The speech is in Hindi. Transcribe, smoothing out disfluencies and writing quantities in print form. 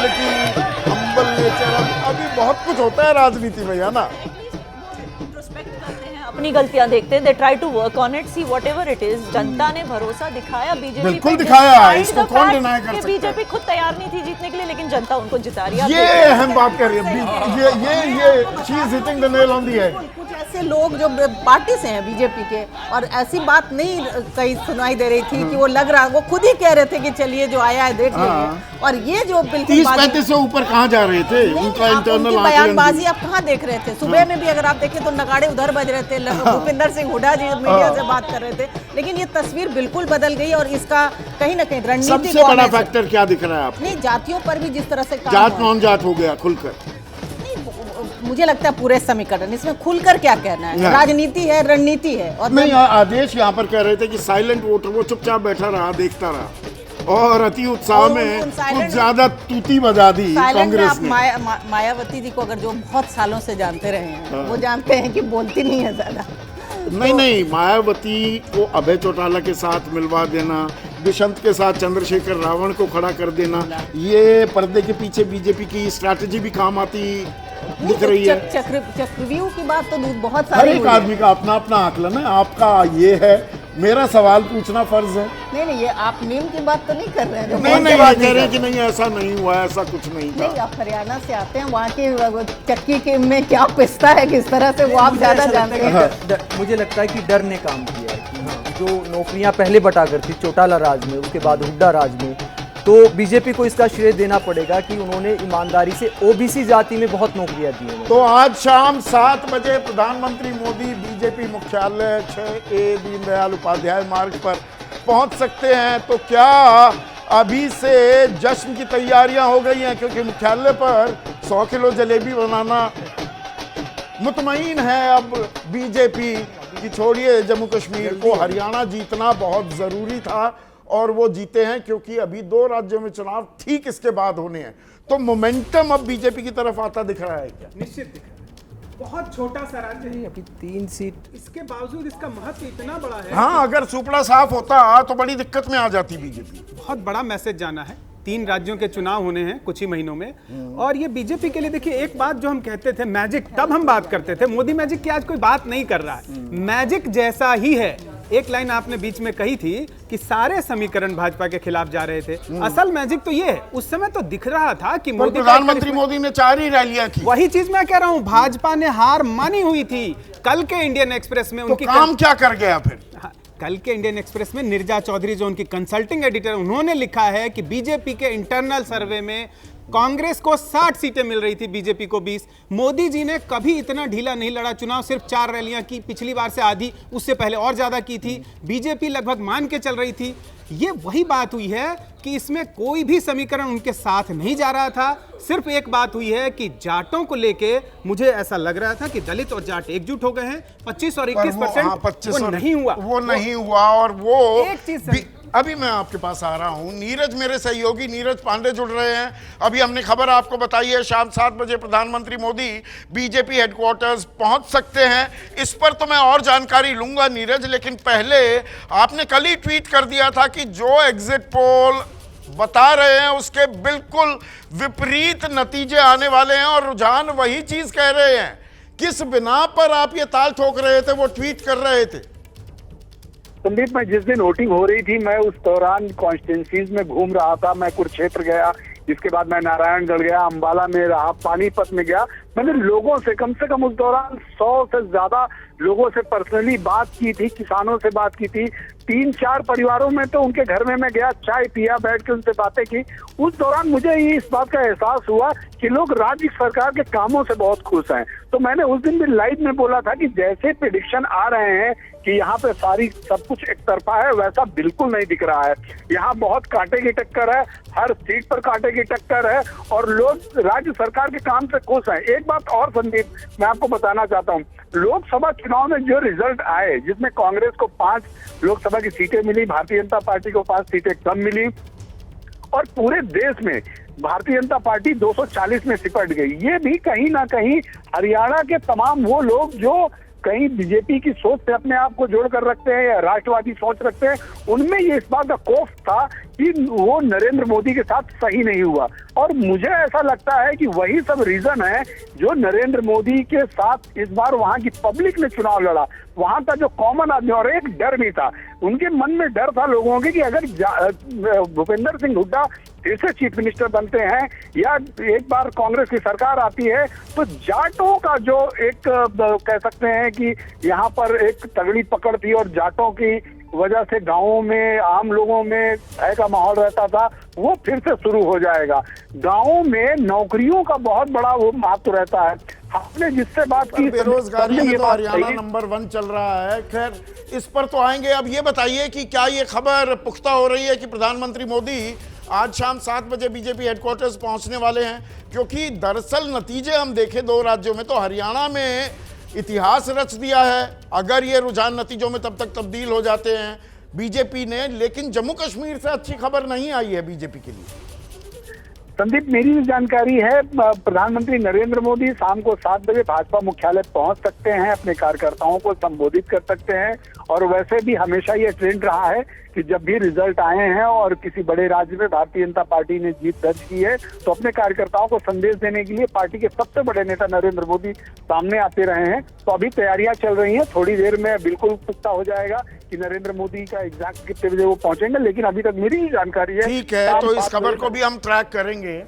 ह्यूमिलिटी, हम्बल नेचर, अभी बहुत कुछ होता है राजनीति में, है ना। अपनी गलतियां देखते हैं, they try to work on it, see whatever it is. जनता ने भरोसा दिखाया बीजेपी, बिल्कुल दिखाया, इसको कौन डिनाई कर सकता है। बीजेपी खुद तैयार नहीं थी जीतने के लिए, लेकिन जनता उनको जिता रही है। ये अहम बात कर रही है, ये she is hitting the nail on the head. कुछ ऐसे लोग जो पार्टी से हैं बीजेपी के, और ऐसी बात नहीं कहीं सुनाई दे रही थी कि वो लग रहा, वो खुद ही कह रहे थे कि चलिए जो आया है देख लीजिए। और ये जो बिल्कुल 30-35 से ऊपर कहाँ जा रहे थे, उनका इंटरनल बयानबाजी आप कहाँ देख रहे थे। सुबह में भी अगर आप देखें तो नगाड़े उधर बज रहे थे, भूपिंदर सिंह हुड्डा जी मीडिया से बात कर रहे थे, लेकिन ये तस्वीर बिल्कुल बदल गई। और इसका कहीं ना कहीं रणनीति सबसे बड़ा फैक्टर क्या दिख रहा है आपको? नहीं, जातियों पर भी जिस तरह से जात नॉन जात हो गया खुलकर। मुझे लगता है पूरे समीकरण, इसमें खुलकर क्या कहना है, राजनीति है, रणनीति है। और नहीं, आदेश यहाँ पर कह रहे थे कि साइलेंट वोटर, वो चुपचाप बैठा रहा, देखता रहा, और अति उत्साह में कुछ ज्यादा तूती बजा दी कांग्रेस ने। मायावती जी को अगर जो बहुत सालों से जानते रहे हैं, वो जानते हैं कि बोलती नहीं है ज्यादा। नहीं, मायावती को अभय चौटाला के साथ मिलवा देना, दुष्यंत के साथ चंद्रशेखर रावण को खड़ा कर देना, ये पर्दे के पीछे बीजेपी की स्ट्रैटेजी भी काम आती दिख रही है। चक्रव्यूह की बात तो बहुत हर सारी एक आदमी का अपना अपना आकलन है, आपका ये है, मेरा सवाल पूछना फर्ज है। नहीं, ये आप नीम की बात तो नहीं कर रहे हैं। नहीं बात कह रहे हैं कि नहीं ऐसा नहीं हुआ, ऐसा कुछ नहीं था। नहीं, आप हरियाणा से आते हैं, वहाँ की चक्की के में क्या पिसता है किस तरह से, वो आप ज्यादा जानते हैं। मुझे लगता है कि डर ने काम किया है कि हाँ, जो नौकरियां पहले बटा कर थी चौटाला राज में, उसके बाद हुड्डा राज में, तो बीजेपी को इसका श्रेय देना पड़ेगा कि उन्होंने ईमानदारी से ओबीसी जाति में बहुत नौकरियां दी हैं। तो आज शाम 7 बजे प्रधानमंत्री मोदी बीजेपी मुख्यालय 6A दीनदयाल उपाध्याय मार्ग पर पहुंच सकते हैं। तो क्या अभी से जश्न की तैयारियां हो गई हैं? क्योंकि मुख्यालय पर 100 किलो जलेबी बनाना मुतमईन है अब बीजेपी कि छोड़िए जम्मू कश्मीर को, हरियाणा जीतना बहुत जरूरी था और वो जीते हैं, क्योंकि अभी 2 राज्यों में चुनाव ठीक इसके बाद होने हैं। तो मोमेंटम अब बीजेपी की तरफ आता दिख रहा है क्या? निश्चित दिख रहा है। बहुत छोटा सा राज्य है, अभी 3 सीट, इसके बावजूद इसका महत्व इतना बड़ा है। हाँ, अगर सुपड़ा साफ होता तो बड़ी दिक्कत में आ जाती बीजेपी। बहुत बड़ा मैसेज जाना है। 3 राज्यों के चुनाव होने हैं कुछ ही महीनों में, और ये बीजेपी के लिए देखिए, एक बात जो हम कहते थे मैजिक, तब हम बात करते थे, मोदी मैजिक की आज कोई बात नहीं कर रहा है, मैजिक जैसा ही है। एक लाइन आपने बीच में कही थी कि सारे समीकरण भाजपा के खिलाफ जा रहे थे, असल मैजिक तो ये है। उस समय तो दिख रहा था कि मोदी, प्रधानमंत्री मोदी ने 4 ही रैलियां की। वही चीज मैं कह रहा हूं, भाजपा ने हार मानी हुई थी। कल के इंडियन एक्सप्रेस में उनकी काम क्या कर गया फिर? कल के इंडियन एक्सप्रेस में नीरजा चौधरी जो उनकी कंसल्टिंग एडिटर, उन्होंने लिखा है कि बीजेपी के इंटरनल सर्वे में कांग्रेस को 60 सीटें मिल रही थी, बीजेपी को 20। मोदी जी ने कभी इतना ढीला नहीं लड़ा चुनाव, सिर्फ 4 रैलियां की, पिछली बार से आधी, उससे पहले और ज्यादा की थी। बीजेपी लगभग मान के चल रही थी। ये वही बात हुई है कि इसमें कोई भी समीकरण उनके साथ नहीं जा रहा था। सिर्फ एक बात हुई है कि जाटों को लेके मुझे ऐसा लग रहा था कि दलित और जाट एकजुट हो गए हैं। 25 और 21% वो नहीं हुआ, वो नहीं हुआ। और वो एक चीज अभी मैं आपके पास आ रहा हूं, नीरज मेरे सहयोगी नीरज पांडे जुड़ रहे हैं। अभी हमने खबर आपको बताई है, शाम 7 बजे प्रधानमंत्री मोदी बीजेपी हेडक्वार्टर्स पहुंच सकते हैं। इस पर तो मैं और जानकारी लूंगा नीरज, लेकिन पहले आपने कल ही ट्वीट कर दिया था कि जो एग्जिट पोल बता रहे हैं उसके बिल्कुल विपरीत नतीजे आने वाले हैं, और रुझान वही चीज कह रहे हैं। किस बिना पर आप ये ताल ठोक रहे थे, वो ट्वीट कर रहे थे? संदीप, मैं जिस दिन वोटिंग हो रही थी, मैं उस दौरान कॉन्स्टिट्यूंसीज में घूम रहा था। मैं कुरुक्षेत्र गया, इसके बाद मैं नारायणगढ़ गया, अंबाला में रहा, पानीपत में गया। मैंने लोगों से कम उस दौरान 100 से ज्यादा लोगों से पर्सनली बात की थी, किसानों से बात की थी। 3-4 परिवारों में तो उनके घर में मैं गया, चाय पिया, बैठ के उनसे बातें की। उस दौरान मुझे इस बात का एहसास हुआ कि लोग राज्य सरकार के कामों से बहुत खुश हैं। तो मैंने उस दिन भी लाइव में बोला था कि जैसे प्रेडिक्शन आ रहे हैं कि यहाँ पे सारी सब कुछ एक तरफा है, वैसा बिल्कुल नहीं दिख रहा है। यहाँ बहुत कांटे की टक्कर है, हर सीट पर कांटे की टक्कर है, और लोग राज्य सरकार के काम से खुश हैं। एक बात और संदीप मैं आपको बताना चाहता हूँ, लोकसभा चुनाव में जो रिजल्ट आए, जिसमें कांग्रेस को 5 लोकसभा की सीटें मिली, भारतीय जनता पार्टी को 5 सीटें कम मिली, और पूरे देश में भारतीय जनता पार्टी 240 में सिपट गई। ये भी कहीं ना कहीं हरियाणा के तमाम वो लोग जो कहीं बीजेपी की सोच से अपने आप को जोड़कर रखते हैं या राष्ट्रवादी सोच रखते हैं, उनमें ये इस बात का खौफ था कि वो नरेंद्र मोदी के साथ सही नहीं हुआ। और मुझे ऐसा लगता है कि वही सब रीजन है जो नरेंद्र मोदी के साथ इस बार वहां की पब्लिक ने चुनाव लड़ा। वहां का जो कॉमन आदमी, और एक डर भी था, उनके मन में डर था लोगों के कि अगर भूपेंद्र सिंह हुड्डा फिर से चीफ मिनिस्टर बनते हैं या एक बार कांग्रेस की सरकार आती है तो जाटों का जो एक कह सकते हैं कि यहाँ पर एक तगड़ी पकड़ थी और जाटों की वजह से गांवों में आम लोगों में भय का माहौल रहता था, वो फिर से शुरू हो जाएगा। गांवों में नौकरियों का बहुत बड़ा वो महत्व रहता है। आपने जिससे बात की, बेरोजगारी में तो हरियाणा कही। नंबर 1 चल रहा है। खैर इस पर तो आएंगे। अब ये बताइए कि क्या ये खबर पुख्ता हो रही है कि प्रधानमंत्री मोदी आज शाम 7 बजे बीजेपी हेडक्वार्टर्स पहुंचने वाले हैं? क्योंकि दरअसल नतीजे हम देखें 2 राज्यों में तो हरियाणा में इतिहास रच दिया है, अगर ये रुझान नतीजों में तब तक तब्दील हो जाते हैं बीजेपी ने, लेकिन जम्मू कश्मीर से अच्छी खबर नहीं आई है बीजेपी के लिए। संदीप, मेरी भी जानकारी है प्रधानमंत्री नरेंद्र मोदी शाम को 7 बजे भाजपा मुख्यालय पहुंच सकते हैं, अपने कार्यकर्ताओं को संबोधित कर सकते हैं। और वैसे भी हमेशा ये ट्रेंड रहा है कि जब भी रिजल्ट आए हैं और किसी बड़े राज्य में भारतीय जनता पार्टी ने जीत दर्ज की है तो अपने कार्यकर्ताओं को संदेश देने के लिए पार्टी के सबसे बड़े नेता नरेंद्र मोदी सामने आते रहे हैं। तो अभी तैयारियां चल रही हैं, थोड़ी देर में बिल्कुल पुख्ता हो जाएगा कि नरेंद्र मोदी का एग्जैक्ट कितने बजे वो पहुंचेंगे, लेकिन अभी तक मेरी जानकारी है। ठीक है, तो इस खबर को भी हम ट्रैक करेंगे।